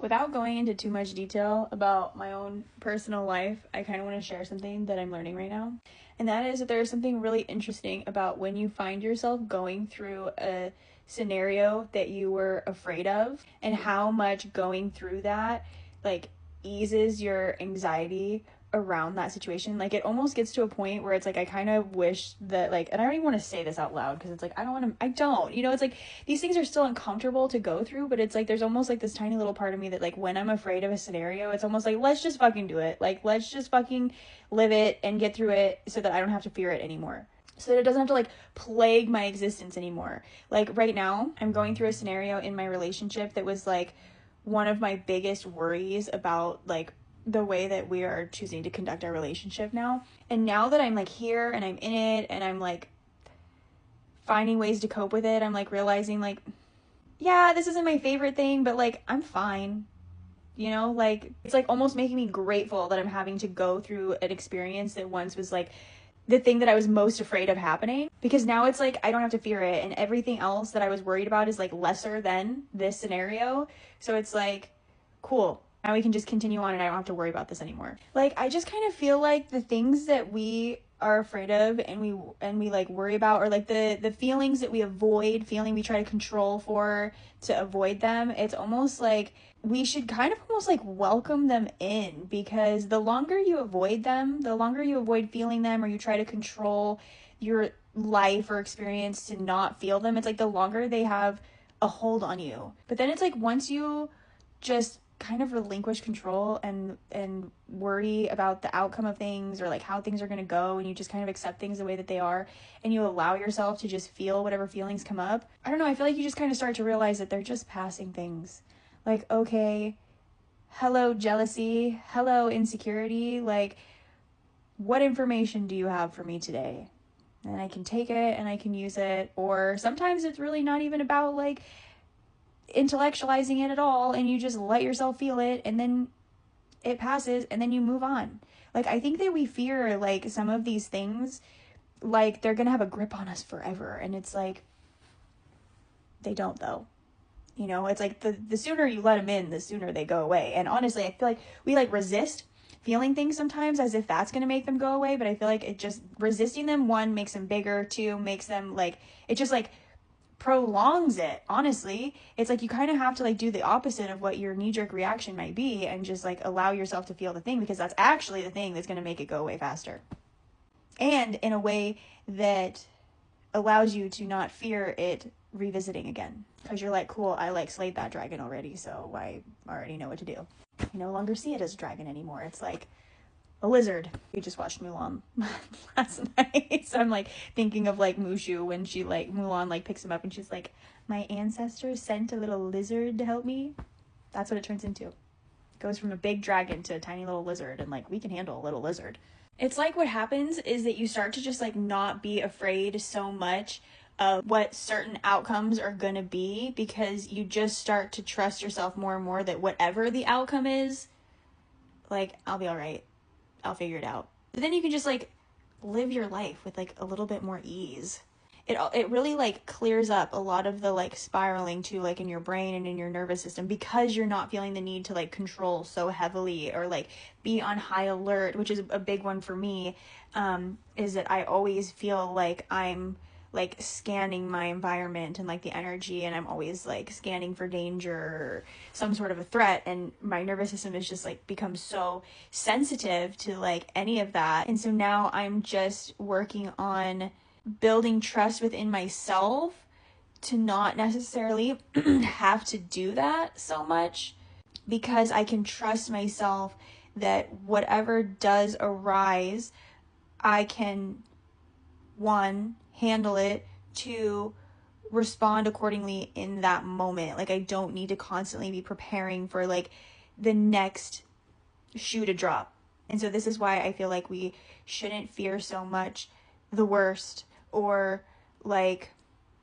Without going into too much detail about my own personal life, I kind of want to share something that I'm learning right now. And that is that there is something really interesting about when you find yourself going through a scenario that you were afraid of, and how much going through that like eases your anxiety around that situation. Like, it almost gets to a point where it's like I kind of wish that, like, and I don't even want to say this out loud because it's like it's like these things are still uncomfortable to go through, but it's like there's almost like this tiny little part of me that, like, when I'm afraid of a scenario, it's almost like, let's just fucking do it. Like, let's just fucking live it and get through it so that I don't have to fear it anymore, so that it doesn't have to like plague my existence anymore. Like, right now I'm going through a scenario in my relationship that was like one of my biggest worries about, like, the way that we are choosing to conduct our relationship now. And now that I'm like here and I'm in it and I'm like finding ways to cope with it, I'm like realizing, like, yeah, this isn't my favorite thing, but like I'm fine. You know, like, it's like almost making me grateful that I'm having to go through an experience that once was like the thing that I was most afraid of happening, because now it's like I don't have to fear it, and everything else that I was worried about is like lesser than this scenario. So it's like, cool. Now we can just continue on and I don't have to worry about this anymore. Like, I just kind of feel like the things that we are afraid of and we like worry about, or like the feelings that we avoid feeling, we try to control for to avoid them, it's almost like we should kind of almost like welcome them in, because the longer you avoid them, the longer you avoid feeling them, or you try to control your life or experience to not feel them, it's like the longer they have a hold on you. But then it's like once you just kind of relinquish control and worry about the outcome of things, or like how things are going to go, and you just kind of accept things the way that they are, and you allow yourself to just feel whatever feelings come up, I don't know, I feel like you just kind of start to realize that they're just passing things. Like, okay, hello jealousy, hello insecurity, like, what information do you have for me today? And I can take it and I can use it. Or sometimes it's really not even about like intellectualizing it at all, and you just let yourself feel it, and then it passes, and then you move on. Like, I think that we fear like some of these things, like they're gonna have a grip on us forever, and it's like they don't, though. You know, it's like the sooner you let them in, the sooner they go away. And honestly, I feel like we like resist feeling things sometimes as if that's going to make them go away, but I feel like it just, resisting them, one, makes them bigger, two, makes them like, it just like prolongs it. Honestly, it's like you kind of have to like do the opposite of what your knee-jerk reaction might be, and just like allow yourself to feel the thing, because that's actually the thing that's going to make it go away faster, and in a way that allows you to not fear it revisiting again, because you're like, cool, I like slayed that dragon already, so I already know what to do. You no longer see it as a dragon anymore. It's like a lizard. We just watched Mulan last night, so I'm like thinking of like Mushu when she like Mulan like picks him up and she's like, my ancestors sent a little lizard to help me. That's what it turns into. It goes from a big dragon to a tiny little lizard, and like we can handle a little lizard. It's like what happens is that you start to just like not be afraid so much of what certain outcomes are gonna be, because you just start to trust yourself more and more that whatever the outcome is, like, I'll be all right. I'll figure it out. But then you can just like live your life with like a little bit more ease. It really like clears up a lot of the like spiraling too, like in your brain and in your nervous system, because you're not feeling the need to like control so heavily, or like be on high alert, which is a big one for me. Is that I always feel like I'm like scanning my environment and like the energy, and I'm always like scanning for danger or some sort of a threat, and my nervous system is just like become so sensitive to like any of that. And so now I'm just working on building trust within myself to not necessarily have to do that so much, because I can trust myself that whatever does arise, I can, one, handle it, two, respond accordingly in that moment. Like, I don't need to constantly be preparing for like the next shoe to drop. And so this is why I feel like we shouldn't fear so much the worst, or like,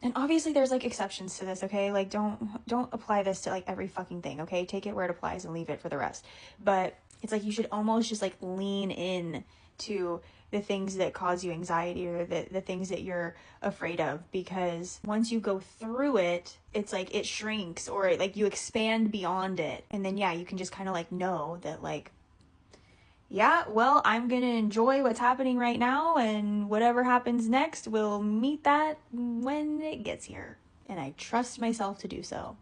and obviously there's like exceptions to this, okay? Like, don't apply this to like every fucking thing, okay? Take it where it applies and leave it for the rest. But it's like you should almost just like lean in to the things that cause you anxiety or the things that you're afraid of, because once you go through it, it's like it shrinks, or like you expand beyond it. And then yeah, you can just kind of like know that like, yeah, well, I'm gonna enjoy what's happening right now, and whatever happens next, we'll meet that when it gets here. And I trust myself to do so.